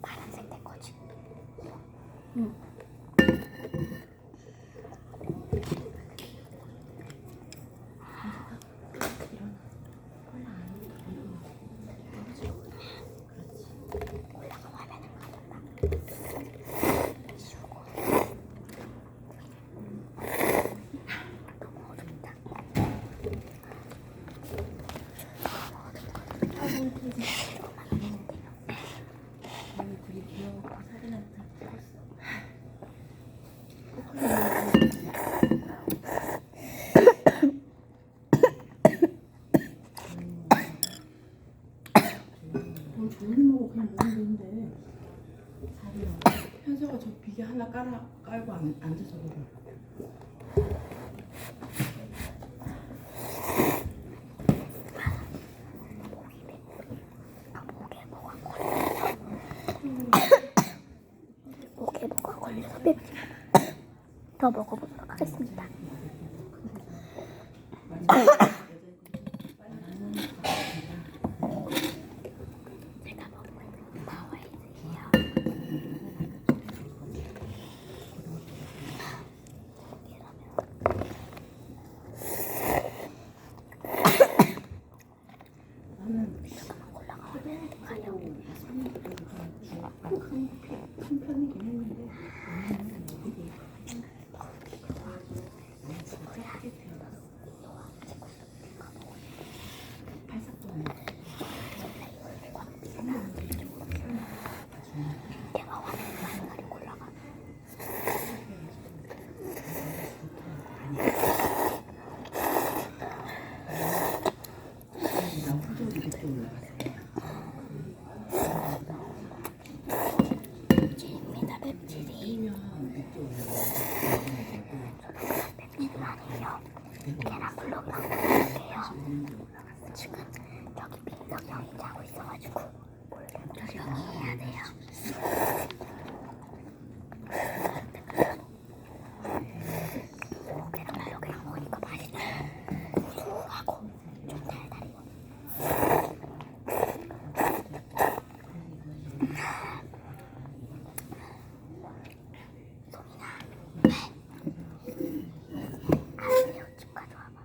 파란색 내 거지. 조림하고 그냥 먹으면 되는데 현서가 저 비계 하나 깔고 앉아서 그래. 목에 뭐가 걸려서 맵지. 더 먹어보도록 하겠습니다. 제가 먹는 파워에이드예요. 잠깐만 올라가면 가요. 큰 편이긴 했는데 재입니다. 맵찔이. 맵찔은 아니에요. 계란 블럭이라고 부르는데요. 지금 여기 민석이 형이 자고 있어가지고 몰래 조용히 해야 돼요. 계란 블럭이랑 먹으니까 맛있어요. 고소하고 좀 달달해요. 알새우칩 가져와봐.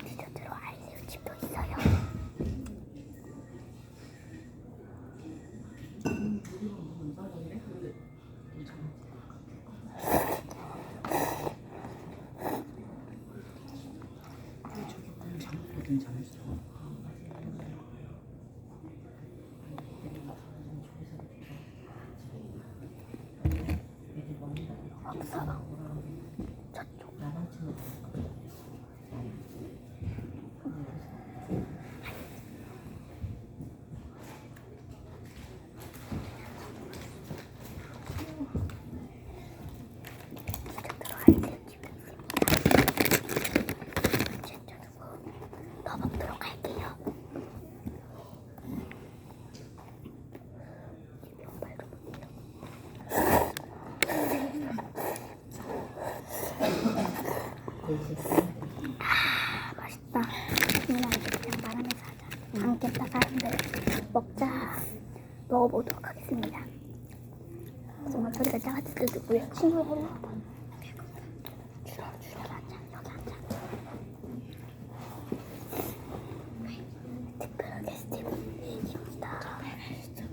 디저트로 알새우칩도 있어요. 없어. 저쪽. 더 먹도록 할게요. 아, 맛있다. 그냥 그냥 말하면서 하자. 안 깼다 사람들 먹자. 먹어보도록 하겠습니다. 정말 소리가 작아질 때도 있고요. 친구야 일로 와봐. 줄여 앉아. 여기 앉아. 특별 게스트 얘기입니다. 특별 게스트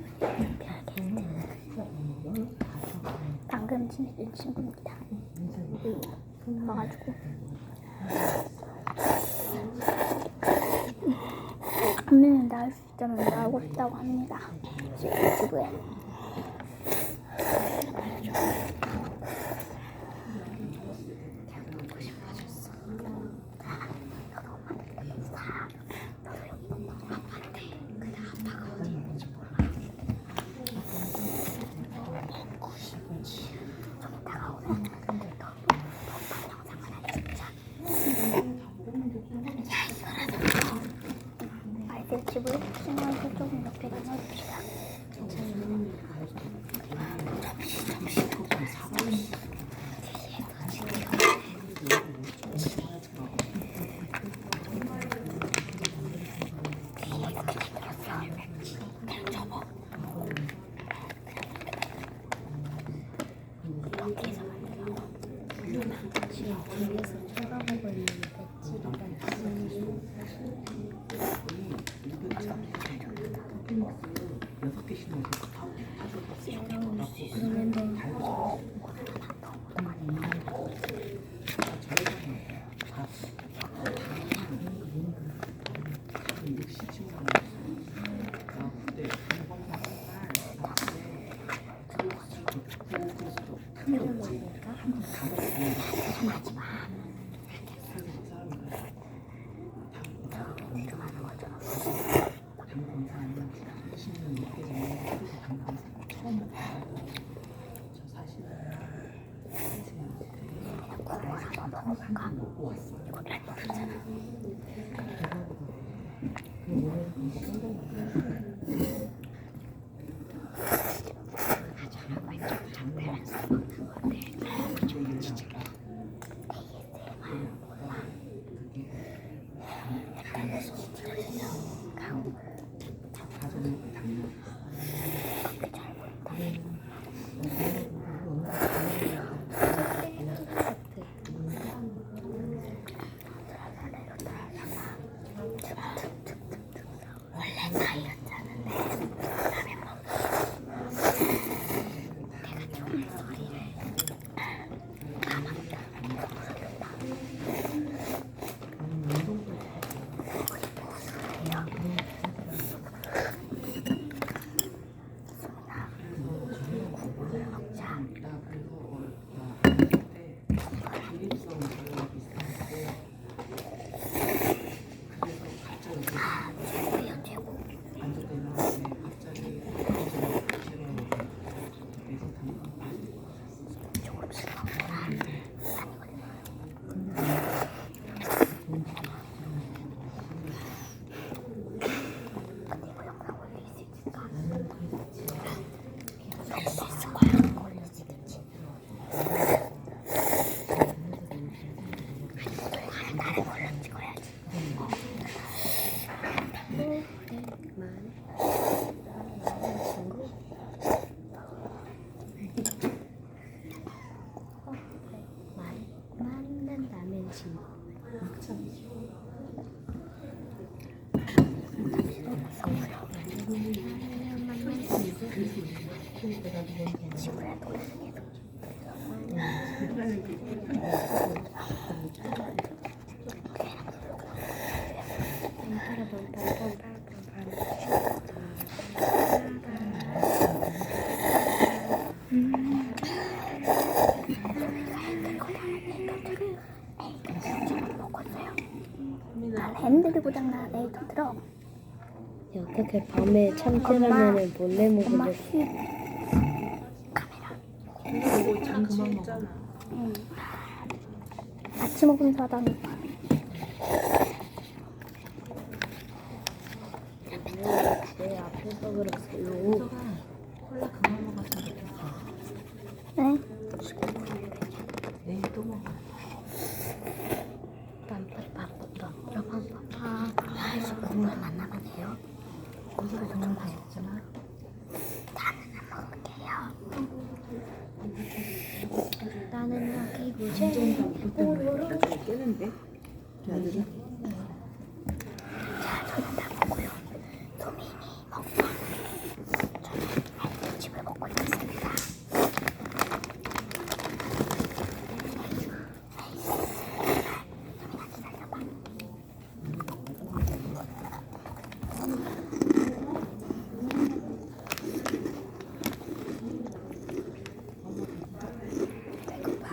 방금 친해진 친구입니다. 와가지고 언니는 나을 수 있다면 나오고 싶다고 합니다. 유튜브에 알새우칩을 친구한테 조금 옆에 나눠줍시다. 접시 지금 뒤에서 쳐다보고 있는 배치리가 여섯 개씩 넣어서 그러면 만난다면 친구. 핸들이 고장나. 내일 좀 들어. 어떻게 밤에 참치라면을 몰래 엄마 먹으려고? 휘. 이거 참치 있잖아. 응. 같이 먹으면서 하다니까. 내 앞에서 그랬어요. 콜라 그만 먹었으면 좋겠어. 네? 내일 또 먹어. 국물 만나보세요. 고기가 정말 맛있지만 나는 안 먹을게요. 나는 여기 무죄. 깨는데? 아들이? 자, 저는 다 먹고요. 소민이 먹고 저는 집을 먹고 있겠습니다. 배고파.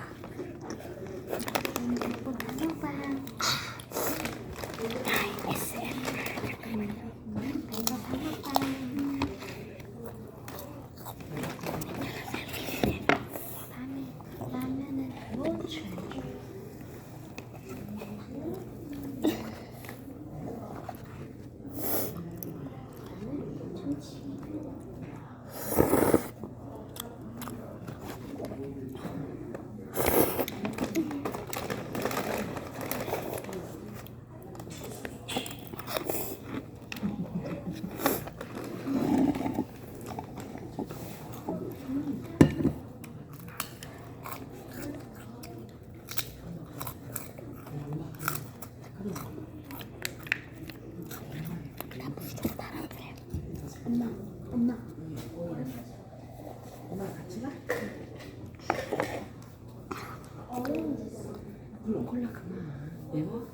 콜라 그만. 매워?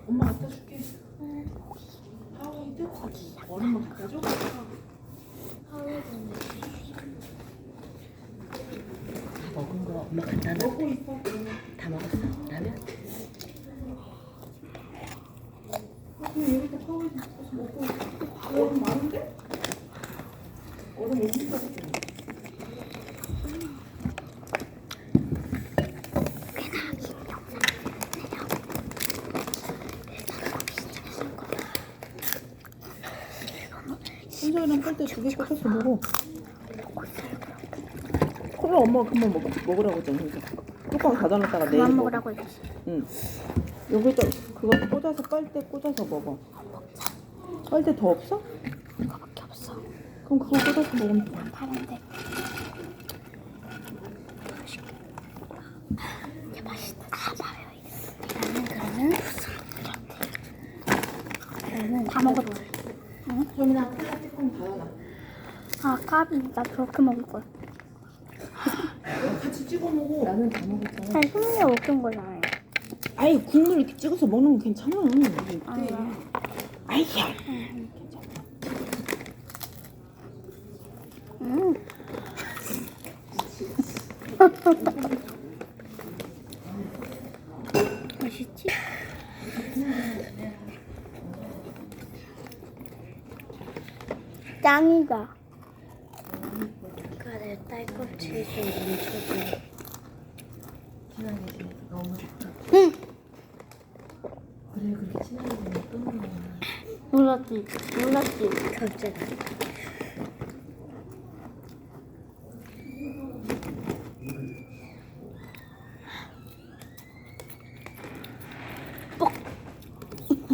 엄마 갖다 줄게. 하와이드? 얼음만 갖다 줘? 다 먹은 거 엄마 갖다 놔. 먹고 있어. 다 먹었어. 라면? 그럼 여기다 하와이드 넣어서 먹고 있어. 얼음 많은데? 얼음 여기다 줘. 순서랑 빨대 두개 꽂아서 먹어. 콜라 엄마가 그만 먹으라고 했잖아. 그래서 뚜껑 닫아놨다가 내일 그만 먹어. 먹으라고 했지. 응. 여기다 그거 꽂아서 빨대 꽂아서 먹어. 빨대 더 없어? 그거밖에 없어. 그럼 그거 꽂아서 먹으면 돼. 파란데. 이게 맛있다. 아, 봐요. 그러면 다 먹었지. 응? 소민아 콜라 뚜껑 닫아놔. 아, 까비. 나 저렇게 먹을 걸. 같이 찍어 먹어. 라면 다 먹었잖아. 아니, 소민이가 먹은 거잖아요. 아이 국물 이렇게 찍어서 먹는 건 괜찮아. 네. 아이야. 맛있지? 짱이다. 그래 딸 껍질 좀 뭉쳐줘. 친하게 지내서 너무 좋다. 응. 그래 그렇게 친하게 지내면 또 먹어. 몰랐지. 갑자기.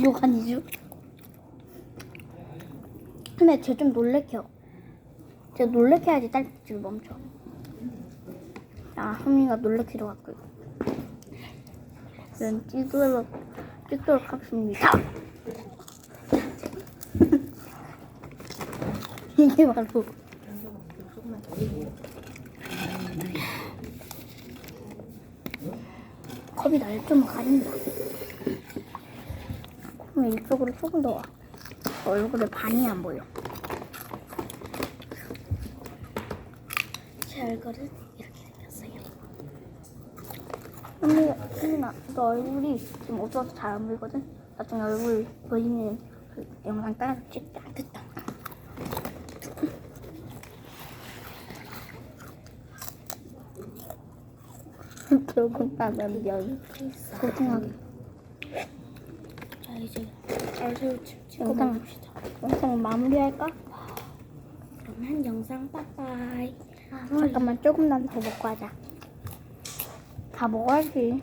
욕 아니죠? 근데 쟤 좀 놀래켜. 쟤 놀래켜야지 딸꾹질 멈춰. 아, 소민이가 놀래키러 갔고 있고. 이런 찌도록 합습니다. 이게 바로 컵이 날 좀 가린다. 그러면 이쪽으로 조금 더 와. 얼굴에 반이 안 보여. 제 얼굴은 이렇게 생겼어요. 소민아, 너 얼굴이 지금 어두워서 잘 안 보이거든? 나중에 얼굴 보이는 그 영상 따라 찍자. 됐다. 그러고 나면 면 고등하게. 자 이제 얼굴 찍어 영상 봅시다. 영상 마무리할까? 그러면 영상 빠빠이. 잠깐만 조금만 더 먹고 하자. 다 먹어야지.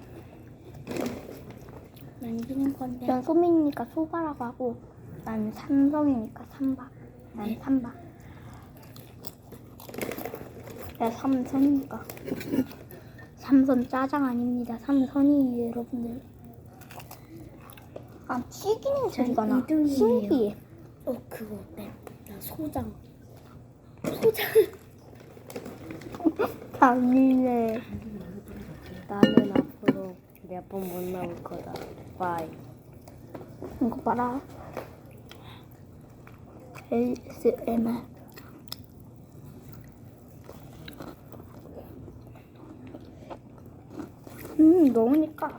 남기는 건데. 전 소민이니까 소바라고 하고 난 삼성이니까 삼바. 난 삼바. 야 삼선이니까. 삼선 짜장 아닙니다. 삼선이에요 여러분들. 아 튀기는 소리가 나. 이등이에요. 신기해. 그거 어때? 나 소장. 강민네. 나는 앞으로 몇 번 못 나올 거다. 바이. 이거 봐라. ASMR. 넣으니까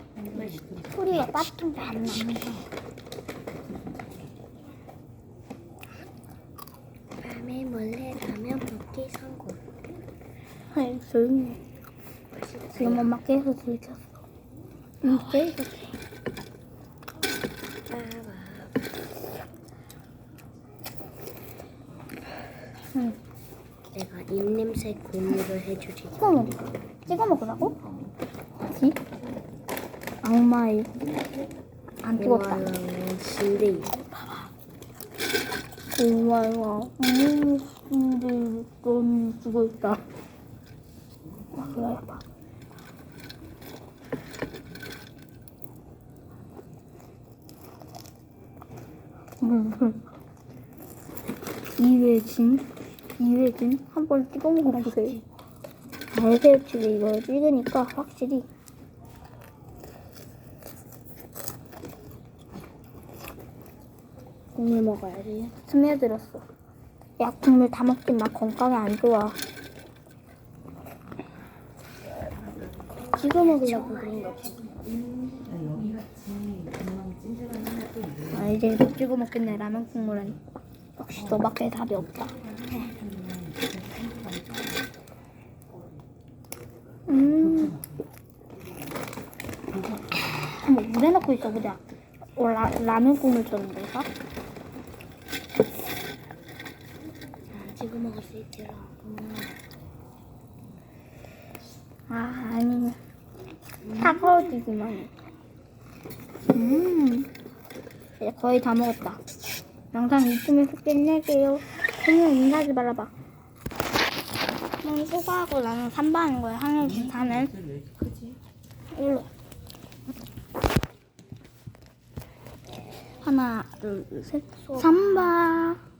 소리가 빠진 게 안 나. 밤에 몰래 라면 먹기 성공. 아니 조용히 해. 지금 엄마 깨서 들켰어. 깨서 내가 입냄새 공유를 해주지. 찍어 먹으라고? 뭐지? 악마의 안 찍었다. 신데이. 정말와 근데 넌 죽어있다. 그래 봐. 이회진 한번 찍어 먹어보세요. 알새우집에 이걸 찍으니까 확실히 국물 먹어야지. 스며들었어. 야, 국물 다 먹지 마. 건강에 안 좋아. 찍어 먹으려고 그런가 봐. 아, 이제 찍어 먹겠네. 라면 국물은. 역시 너밖에 답이 없다. 한번 물에 넣고 있어보자. 라면 국물 줬는데, 이거? 찍어 먹을 수 있더라. 아, 아니네. 차가워지기만 해. 이제 거의 다 먹었다. 영상 이쯤에서 끝낼게요. 그냥 인사하지 말아봐. 소가하고 나는 3번 하는 거야. 하늘 기타는. 일로. 하나, 둘, 셋. 3번.